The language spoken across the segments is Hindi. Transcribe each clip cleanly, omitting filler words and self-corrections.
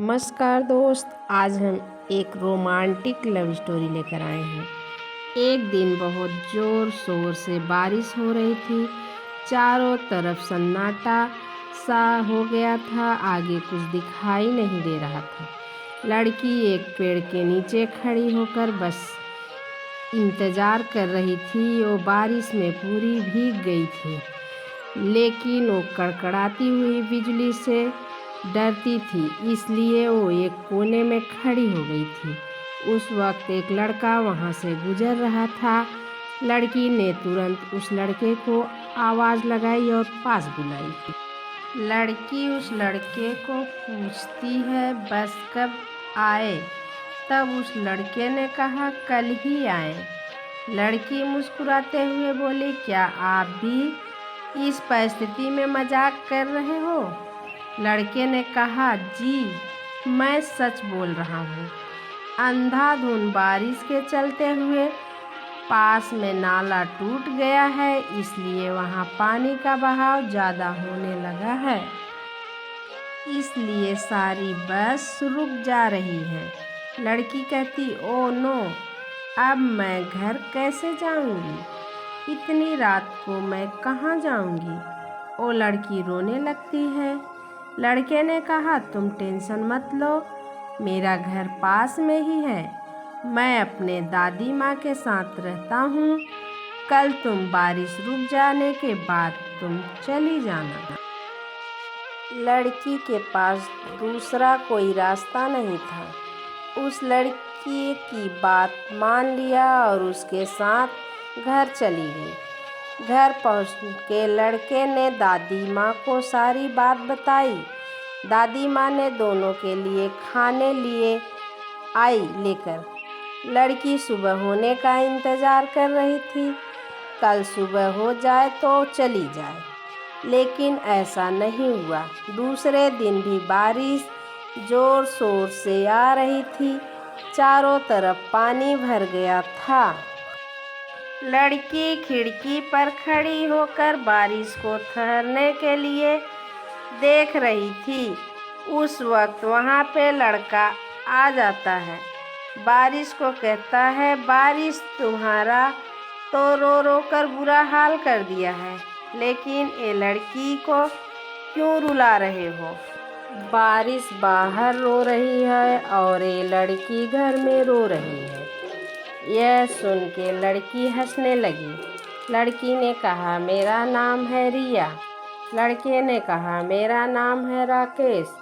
नमस्कार दोस्त, आज हम एक रोमांटिक लव स्टोरी लेकर आए हैं। एक दिन बहुत ज़ोर शोर से बारिश हो रही थी। चारों तरफ सन्नाटा सा हो गया था, आगे कुछ दिखाई नहीं दे रहा था। लड़की एक पेड़ के नीचे खड़ी होकर बस इंतज़ार कर रही थी। वो बारिश में पूरी भीग गई थी, लेकिन वो कड़कड़ाती हुई बिजली से डरती थी, इसलिए वो एक कोने में खड़ी हो गई थी। उस वक्त एक लड़का वहाँ से गुजर रहा था। लड़की ने तुरंत उस लड़के को आवाज़ लगाई और पास बुलाई। लड़की उस लड़के को पूछती है, बस कब आए? तब उस लड़के ने कहा, कल ही आए। लड़की मुस्कुराते हुए बोली, क्या आप भी इस परिस्थिति में मजाक कर रहे हो? लड़के ने कहा, जी मैं सच बोल रहा हूँ। अंधाधुंध बारिश के चलते हुए पास में नाला टूट गया है, इसलिए वहाँ पानी का बहाव ज़्यादा होने लगा है, इसलिए सारी बस रुक जा रही है। लड़की कहती, ओ नो, अब मैं घर कैसे जाऊँगी? इतनी रात को मैं कहाँ जाऊँगी? ओ लड़की रोने लगती है। लड़के ने कहा, तुम टेंशन मत लो, मेरा घर पास में ही है। मैं अपने दादी माँ के साथ रहता हूँ। कल तुम बारिश रुक जाने के बाद तुम चली जाना। लड़की के पास दूसरा कोई रास्ता नहीं था। उस लड़की की बात मान लिया और उसके साथ घर चली गई। घर पहुँच के लड़के ने दादी माँ को सारी बात बताई। दादी माँ ने दोनों के लिए खाने लिए आई लेकर। लड़की सुबह होने का इंतज़ार कर रही थी, कल सुबह हो जाए तो चली जाए, लेकिन ऐसा नहीं हुआ। दूसरे दिन भी बारिश ज़ोर शोर से आ रही थी। चारों तरफ पानी भर गया था। लड़की खिड़की पर खड़ी होकर बारिश को ठहरने के लिए देख रही थी। उस वक्त वहाँ पे लड़का आ जाता है, बारिश को कहता है, बारिश तुम्हारा तो रो रो कर बुरा हाल कर दिया है, लेकिन ये लड़की को क्यों रुला रहे हो? बारिश बाहर रो रही है और ये लड़की घर में रो रही है। यह सुन के लड़की हंसने लगी। लड़की ने कहा, मेरा नाम है रिया। लड़के ने कहा, मेरा नाम है राकेश।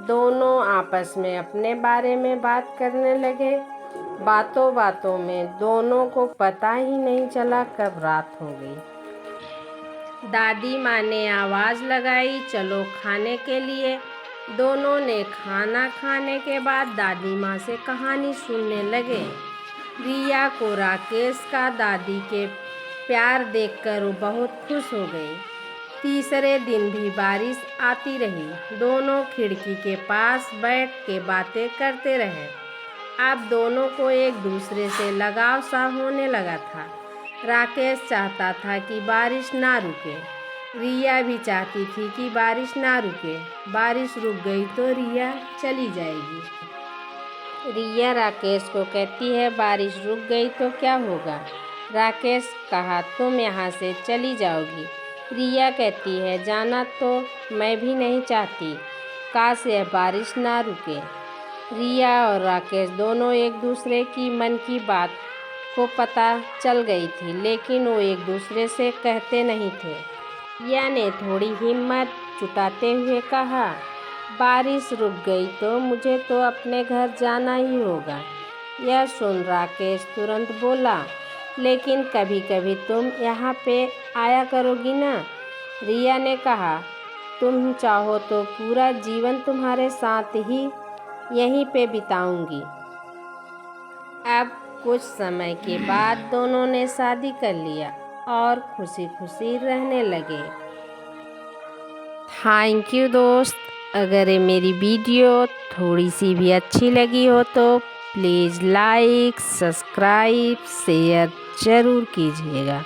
दोनों आपस में अपने बारे में बात करने लगे। बातों बातों में दोनों को पता ही नहीं चला कब रात हो गई। दादी माँ ने आवाज़ लगाई, चलो खाने के लिए। दोनों ने खाना खाने के बाद दादी माँ से कहानी सुनने लगे। रिया को राकेश का दादी के प्यार देखकर वो बहुत खुश हो गई। तीसरे दिन भी बारिश आती रही। दोनों खिड़की के पास बैठ के बातें करते रहे। अब दोनों को एक दूसरे से लगाव सा होने लगा था। राकेश चाहता था कि बारिश ना रुके। रिया भी चाहती थी कि बारिश ना रुके। बारिश रुक गई तो रिया चली जाएगी। रिया राकेश को कहती है, बारिश रुक गई तो क्या होगा? राकेश कहा, तुम यहाँ से चली जाओगी। रिया कहती है, जाना तो मैं भी नहीं चाहती, काश यह बारिश ना रुके। रिया और राकेश दोनों एक दूसरे की मन की बात को पता चल गई थी, लेकिन वो एक दूसरे से कहते नहीं थे। रिया ने थोड़ी हिम्मत जुटाते हुए कहा, बारिश रुक गई तो मुझे तो अपने घर जाना ही होगा। यह सुन राकेश तुरंत बोला, लेकिन कभी कभी तुम यहाँ पे आया करोगी ना? रिया ने कहा, तुम चाहो तो पूरा जीवन तुम्हारे साथ ही यहीं पे बिताऊंगी। अब कुछ समय के बाद दोनों ने शादी कर लिया और खुशी खुशी रहने लगे। थैंक यू दोस्त। अगर ये मेरी वीडियो थोड़ी सी भी अच्छी लगी हो तो प्लीज़ लाइक, सब्सक्राइब, शेयर ज़रूर कीजिएगा।